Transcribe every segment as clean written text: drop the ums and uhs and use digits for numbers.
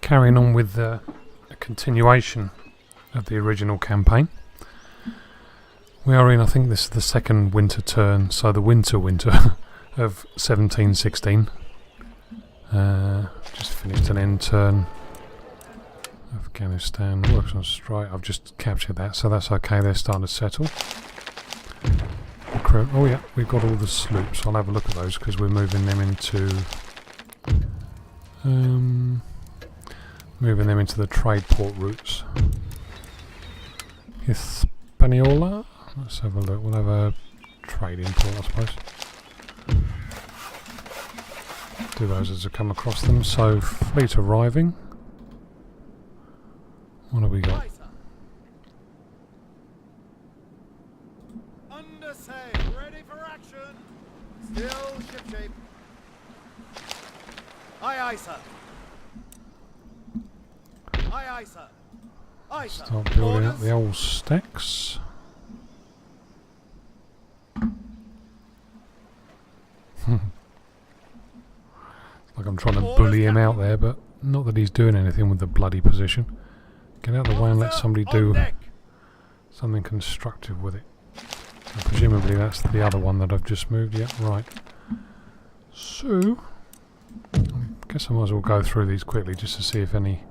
carrying on with a continuation of the original campaign. We are in, I think this is the second winter turn, so the winter of 1716. Just finished an end turn. Afghanistan works on strike. I've just captured that, so that's okay. They're starting to settle. Oh yeah, we've got all the sloops. I'll have a look at those because we're moving them into the trade port routes. Hispaniola. Let's have a look. We'll have a trading port, I suppose. Do those as I come across them. So fleet arriving. What have we got? Under sail, ready for action. Still shipshape. Aye, aye, sir. Aye, aye, sir. Aye, sir. Start building up the old stacks. Like I'm trying to bully him out there, but not that he's doing anything with the bloody position. Get out of the way and let somebody do something constructive with it. And presumably that's the other one that I've just moved. Yeah, right. So, I guess I might as well go through these quickly just to see if any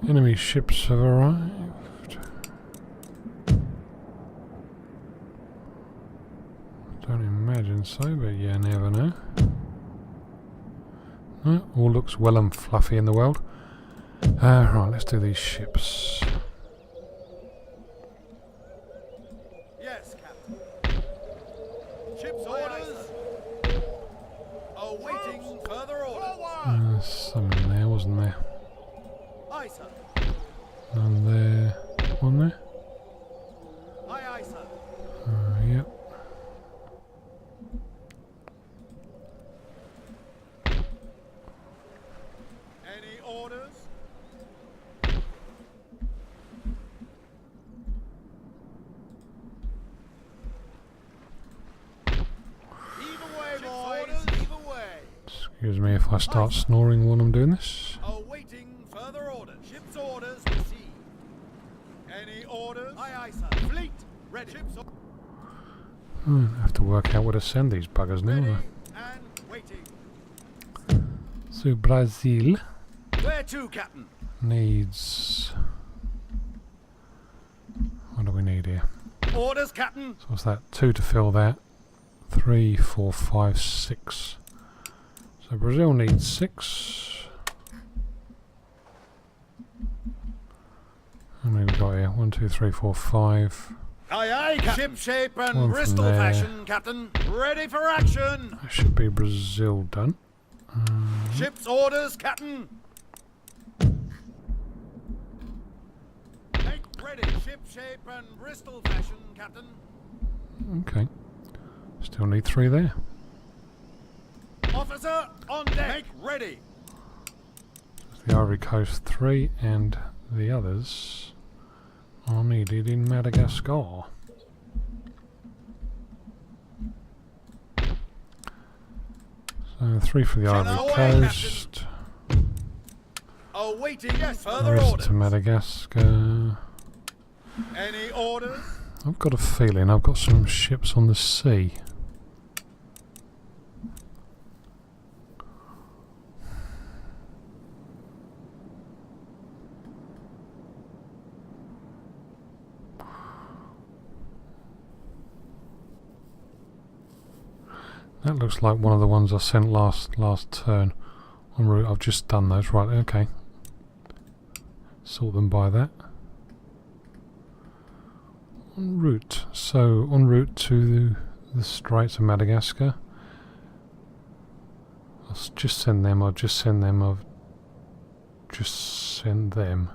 enemy ships have arrived. Don't imagine so, but you never know. No, all looks well and fluffy in the world. Right, let's do these ships. Yes, Captain. Ship's orders. Awaiting further orders. Some in there, wasn't there? Aye, sir. None there. One there? Aye, aye, sir. Yep. Any orders? Excuse me if I start snoring while I'm doing this. Awaiting further orders. Ship's orders received. Any orders? Aye, aye, sir. Fleet ready. Ship's I have to work out where to send these buggers now. ready and waiting. So Brazil Where to, Captain? needs... What do we need here? Orders, Captain. So what's that? 2 to fill that. 3, 4, 5, 6. So Brazil needs 6. How many we got here? 1, 2, 3, 4, 5. Aye, aye, Captain. Ship shape One and from Bristol there. fashion, Captain. Ready for action. That should be Brazil done. Ship's orders, Captain. Make ready. Ship shape and Bristol fashion, Captain. Okay. Still need 3 there. Officer on deck. Make ready. The Ivory Coast 3 and the others are needed in Madagascar. So 3 for the Ivory away, Coast. Awaiting The further rest orders. to Madagascar. Any orders? I've got a feeling I've got some ships on the sea. That looks like one of the ones I sent last turn en route. I've just done those. Right, okay. Sort them by that. En route. So, en route to the Straits of Madagascar. I'll just send them. I'll just send them. I've just sent them.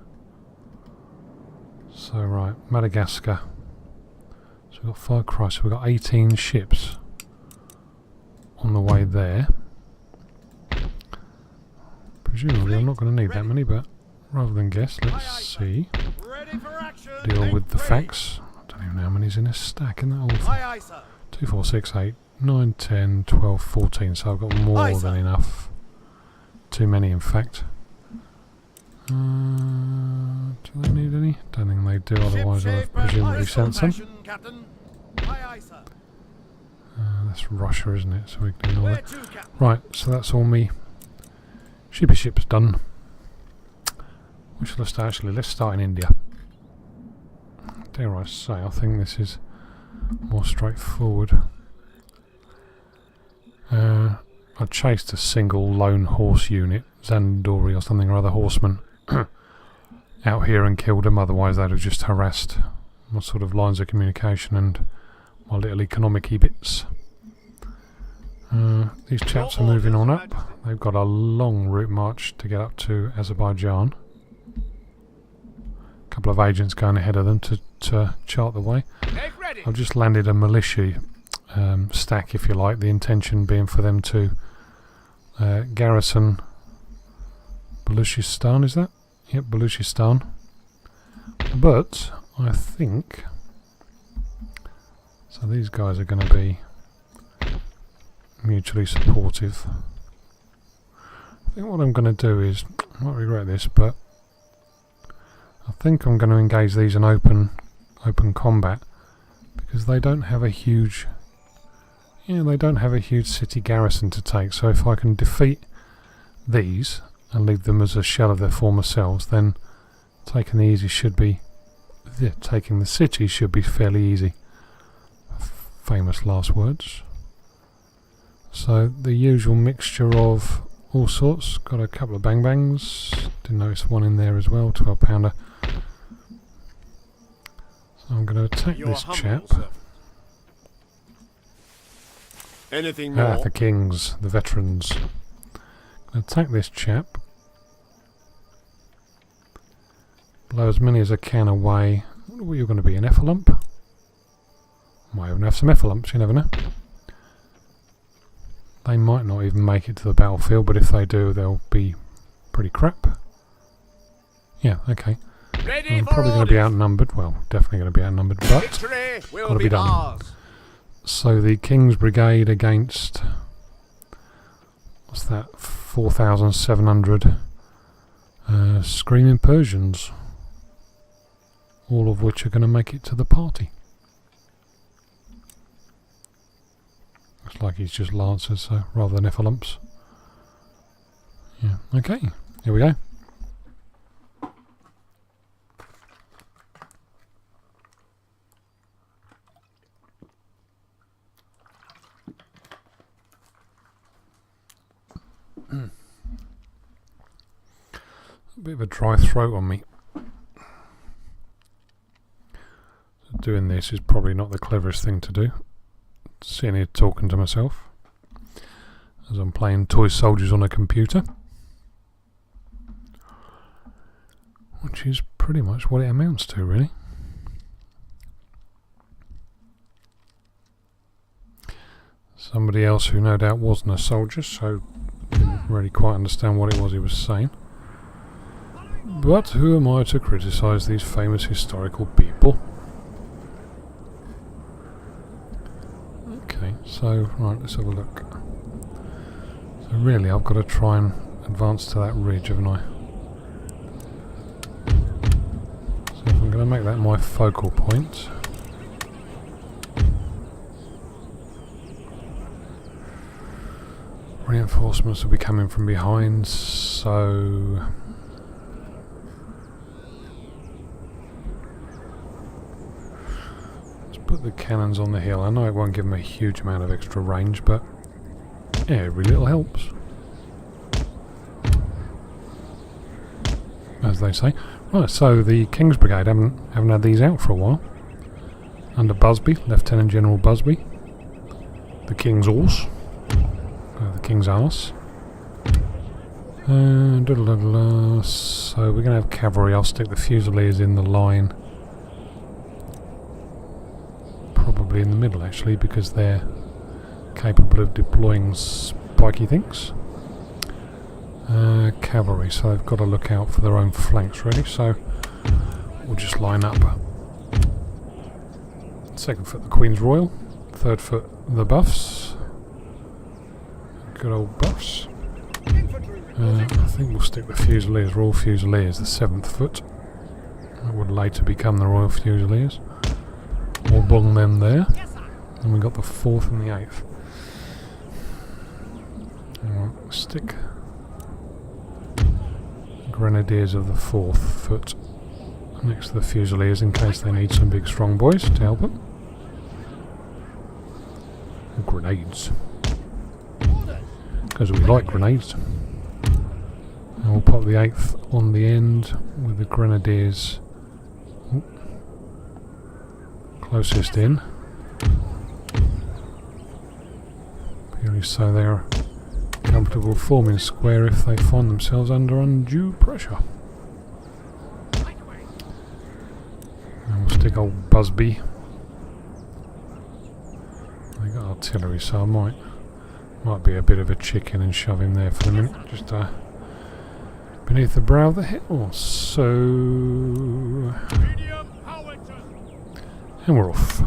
So, right. Madagascar. So, we've got 5 Christ. We've got 18 ships on the way there. Presumably I'm not going to need that many, but rather than guess, let's see. Deal with the facts. I don't even know how many's in a stack, isn't that awful? 2, 4, 6, 8, 9, 10, 12, 14, so I've got more than enough. Too many in fact. Do they need any? Don't think they do, otherwise I'd have presumably sent some. Captain. Aye, aye, sir. That's Russia, isn't it? So we can ignore Where that. to, Captain? Right, so that's all me shippy ships done. We shall start, actually, let's start in India. Dare I say, I think this is more straightforward. I chased a single lone horse unit, Zandori or something or other, horseman, out here and killed them, otherwise they'd have just harassed my sort of lines of communication and my little economic-y bits. These chaps are moving on up. They've got a long route march to get up to Azerbaijan. A couple of agents going ahead of them to chart the way. I've just landed a militia stack, if you like, the intention being for them to garrison Baluchistan, is that? Yep, Baluchistan. But I think so these guys are going to be mutually supportive. I think what I'm going to do is, I might regret this, but I think I'm going to engage these in open combat, because they don't have a huge city garrison to take. So if I can defeat these and leave them as a shell of their former selves, then taking the city should be fairly easy. Famous last words. So the usual mixture of all sorts. Got a couple of bang bangs. Didn't notice one in there as well. 12-pounder. So I'm going to attack this chap. Sir. Anything more? The kings, the veterans. Attack this chap. Blow as many as I can away. What are you going to be, an effalump? Might even have some effalumps, you never know. They might not even make it to the battlefield, but if they do, they'll be pretty crap. Yeah, okay. I'm probably going to be outnumbered. Well, definitely going to be outnumbered, but got to be done. Ours. So the King's Brigade against, what's that, 4,700 screaming Persians, all of which are going to make it to the party. Looks like he's just lancers, so rather than effalumps. Yeah, okay, here we go. A bit of a dry throat on me. Doing this is probably not the cleverest thing to do. Sitting here talking to myself as I'm playing toy soldiers on a computer, which is pretty much what it amounts to, really. Somebody else who no doubt wasn't a soldier, so didn't really quite understand what it was he was saying. But who am I to criticise these famous historical people? Okay, so, right, let's have a look. So really I've got to try and advance to that ridge, haven't I? So if I'm going to make that my focal point, reinforcements will be coming from behind, so put the cannons on the hill. I know it won't give them a huge amount of extra range, but yeah, every little helps, as they say. Right, so the King's Brigade haven't had these out for a while. Under Busby, Lieutenant General Busby, the King's Horse, the King's Arse. So we're going to have cavalry. I'll stick the Fusiliers in the line. Probably in the middle, actually, because they're capable of deploying spiky things. Cavalry, so they've got to look out for their own flanks, really. So we'll just line up. Second foot, the Queen's Royal. Third foot, the Buffs. Good old Buffs. Infantry I think we'll stick with Fusiliers, Royal Fusiliers, the 7th Foot. That would later become the Royal Fusiliers. We'll bung them there. And we've got the 4th and the 8th. And we'll stick Grenadiers of the 4th Foot next to the Fusiliers in case they need some big strong boys to help them. And grenades. Because we like grenades. And we'll pop the 8th on the end with the Grenadiers closest in. Purely so they're comfortable forming square if they find themselves under undue pressure. And we'll stick old Busby. They got artillery, so I might be a bit of a chicken and shove him there for a minute. Just beneath the brow of the hill. So, and we're off.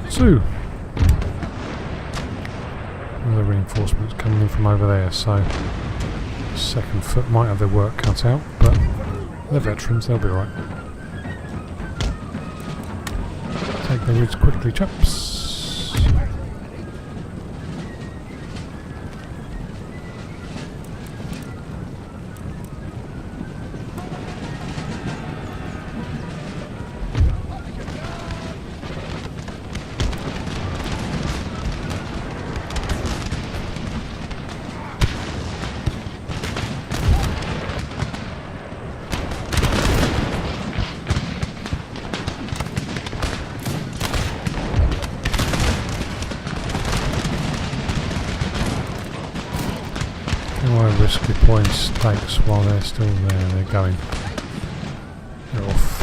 So, the reinforcements coming in from over there, so 2nd Foot might have their work cut out, but they're veterans, they'll be alright. Take the routes quickly, chaps. Risky points takes while they're still there, they're going. They're off.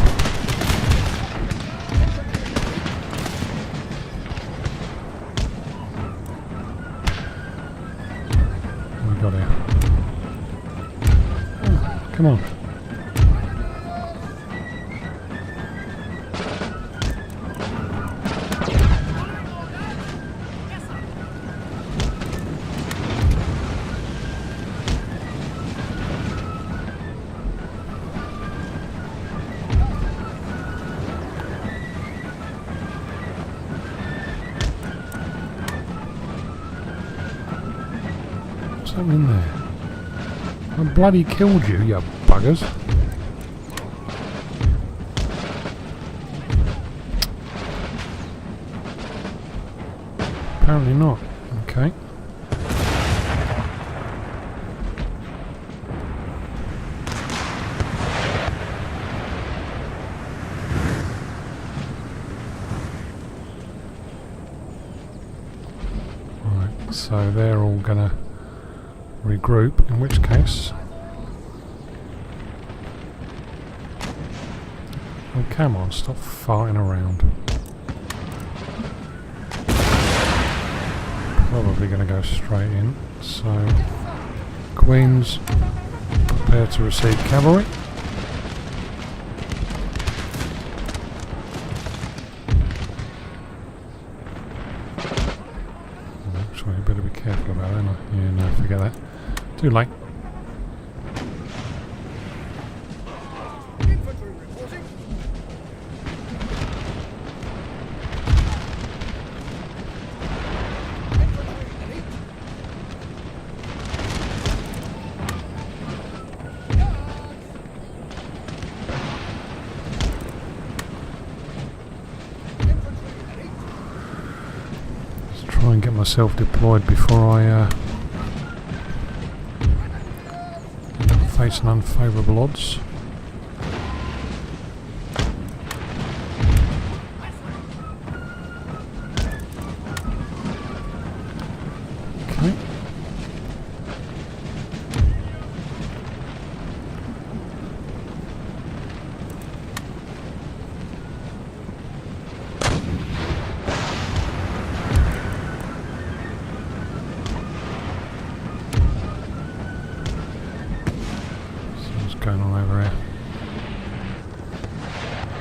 What we got here? Oh, come on. In there. I bloody killed you, you buggers. Apparently not. Okay. Right, so they're all gonna regroup, in which case oh come on, stop farting around. Probably going to go straight in, so Queens prepare to receive cavalry. Actually, you better be careful about that. Yeah, no, forget that. Too late. Infantry reporting. Let's try and get myself deployed before I face an unfavourable odds. Okay.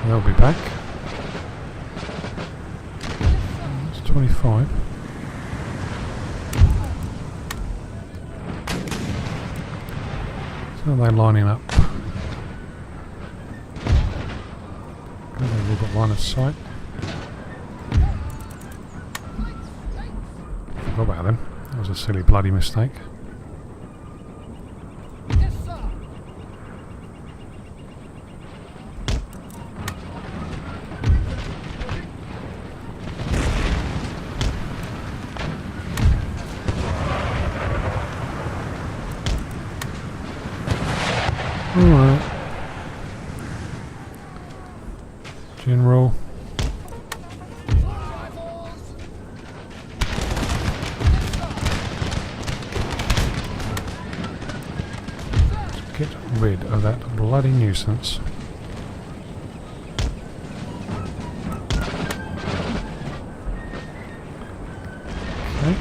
they'll be back. That's 25. So they're lining up. Good, they've all got line of sight. Forgot about them. That was a silly bloody mistake. Alright. General. Get rid of that bloody nuisance. Okay.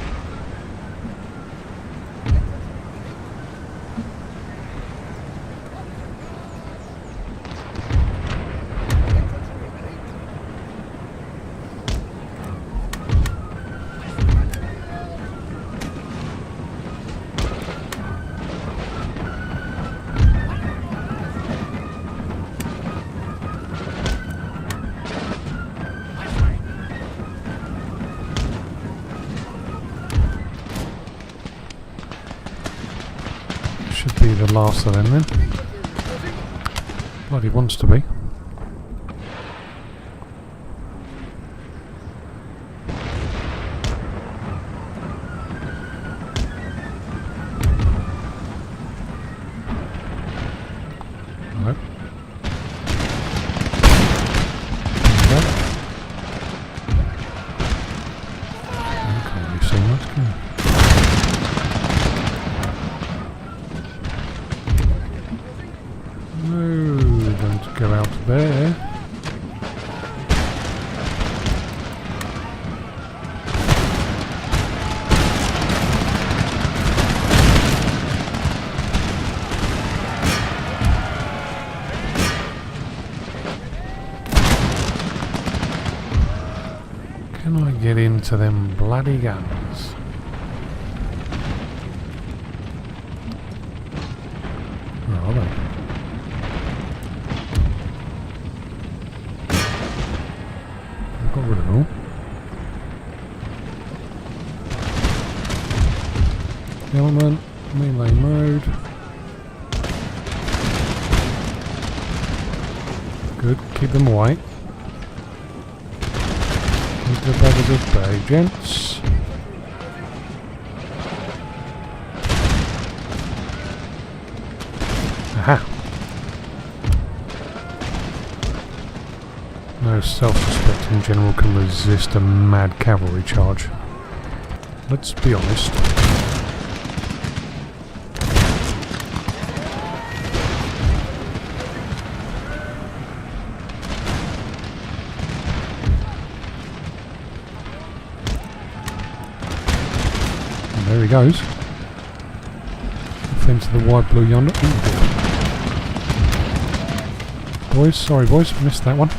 Should be the last of them then. Bloody wants to be. Nope. Can't really see much, can you? Go out there. Can I get into them bloody guns? Where are they? Got rid of them all. Element, melee mode. Good, keep them away. Keep the buggers at bay, gents. Aha! No self-respecting general can resist a mad cavalry charge. Let's be honest. And there he goes. Off into the wide blue yonder. Ooh, boys, sorry boys, missed that one.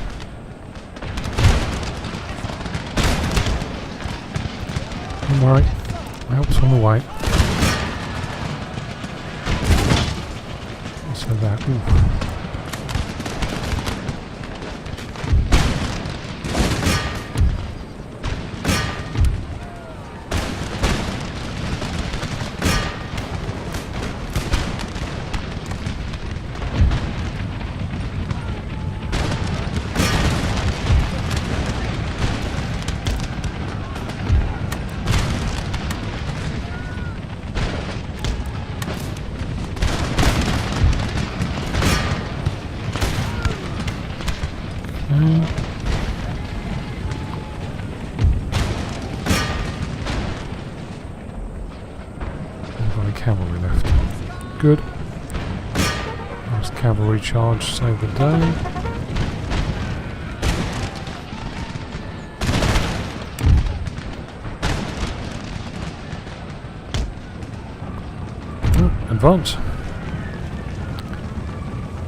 Don't worry, help's on the way. So that, ooh. Cavalry left. Good. Last cavalry charge, save the day. Oh, advance.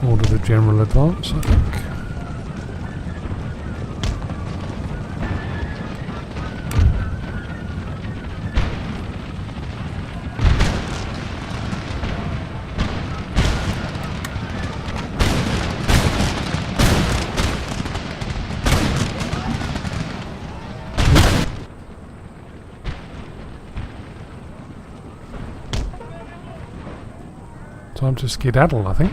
Order the general advance, I think. Time to skedaddle, I think.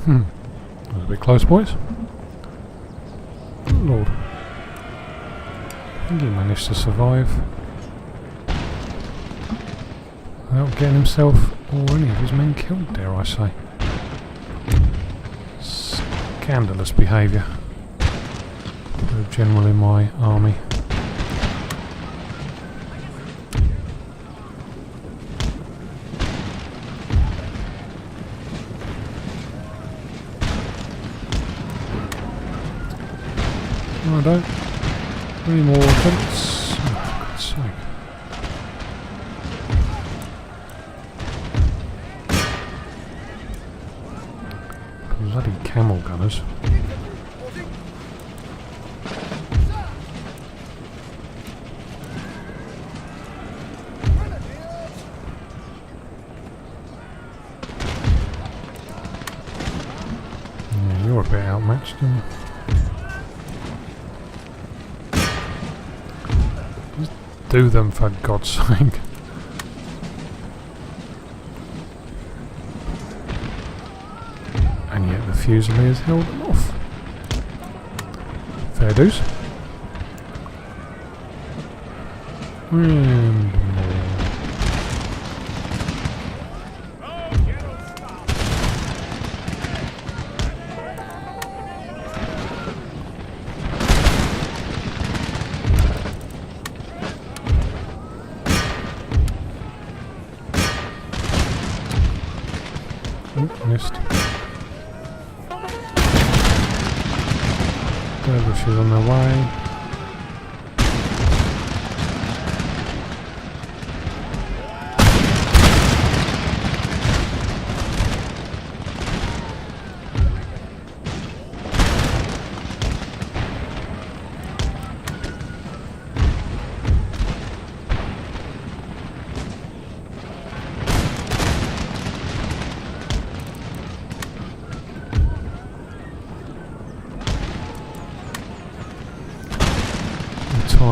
That was a bit close, boys. Good Lord. I think he managed to survive without getting himself or any of his men killed, dare I say. Scandalous behaviour for a general in my army. I don't. Any more attempts? Oh, for God's sake. Bloody camel gunners. Yeah, you're a bit outmatched, aren't you? Do them, for God's sake. And yet the Fusiliers held them off. Fair dues. And more. Missed. Dervishes on their way.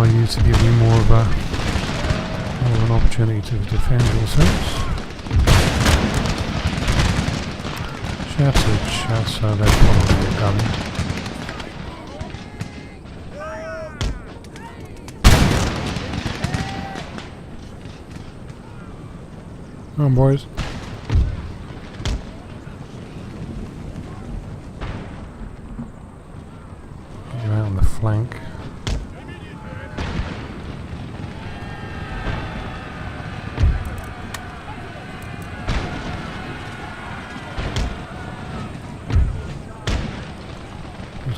You to give you more of an opportunity to defend yourselves. Shattered, so they're probably a gun. Come on, boys. Get you out on the flank.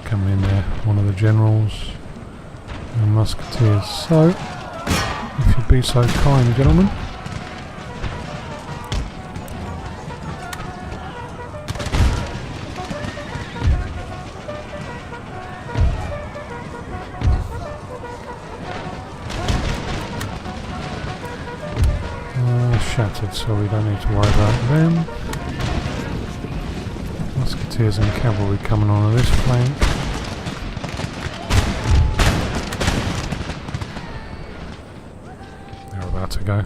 Coming in there, one of the generals and musketeers. So, if you'd be so kind, gentlemen. Shattered, so we don't need to worry about them. Musketeers and cavalry coming on this flank. To go.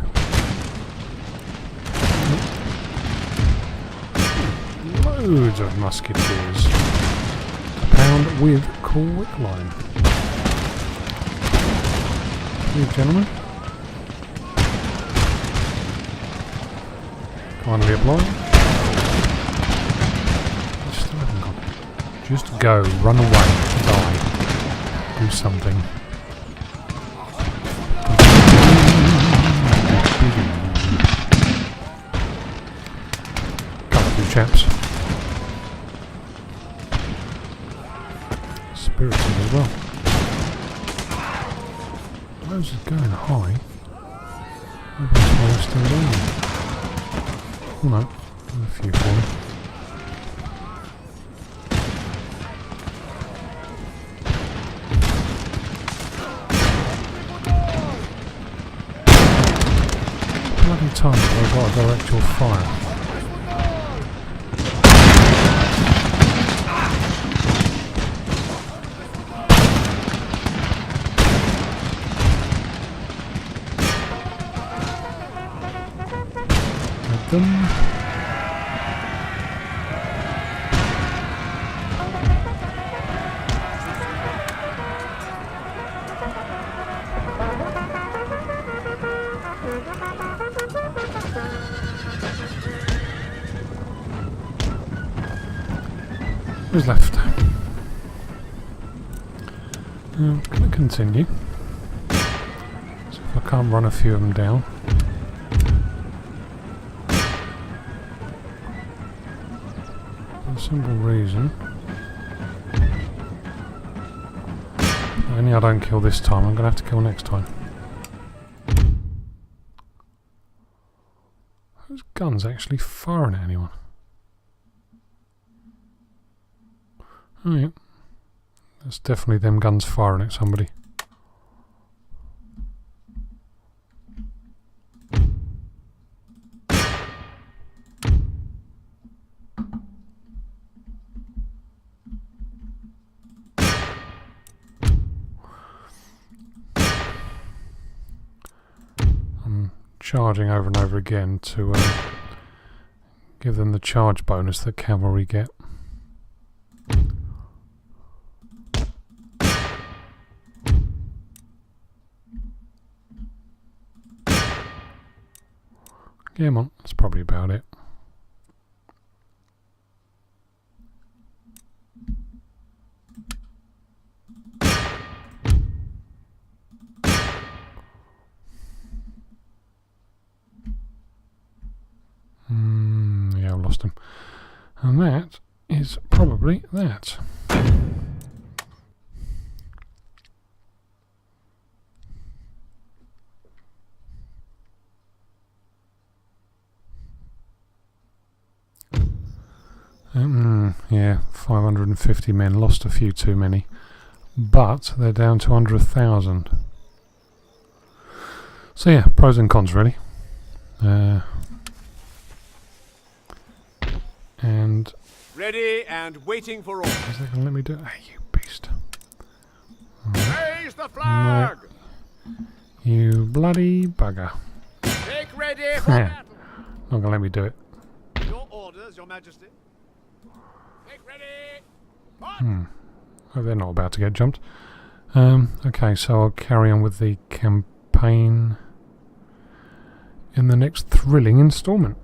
Loads of musketeers to pound with quicklime. You gentlemen, kindly oblige. Still haven't got it. Just go, run away, die, do something. Chaps. Spirited as well. Those are going high. Maybe that's why they're still there. Oh no, there's a few for me. Bloody time I've got to direct your fire. Them. Who's left? I'm going to continue. So if I can't run a few of them down. Simple reason. Only I don't kill this time, I'm going to have to kill next time. Those guns actually firing at anyone? Oh yeah. That's definitely them guns firing at somebody. Charging over and over again to give them the charge bonus that cavalry get. Come on, that's probably about it. Yeah, I've lost him. And that is probably that. Yeah, 550 men, lost a few too many. But they're down to under 1,000. So yeah, pros and cons really. And ready and waiting for orders. is they going to let me do it? Hey, you beast. Raise the flag! No. You bloody bugger. Take ready for Yeah. battle. Not going to let me do it. Your orders, Your Majesty. Take ready. On. Oh, they're not about to get jumped. Okay, so I'll carry on with the campaign in the next thrilling instalment.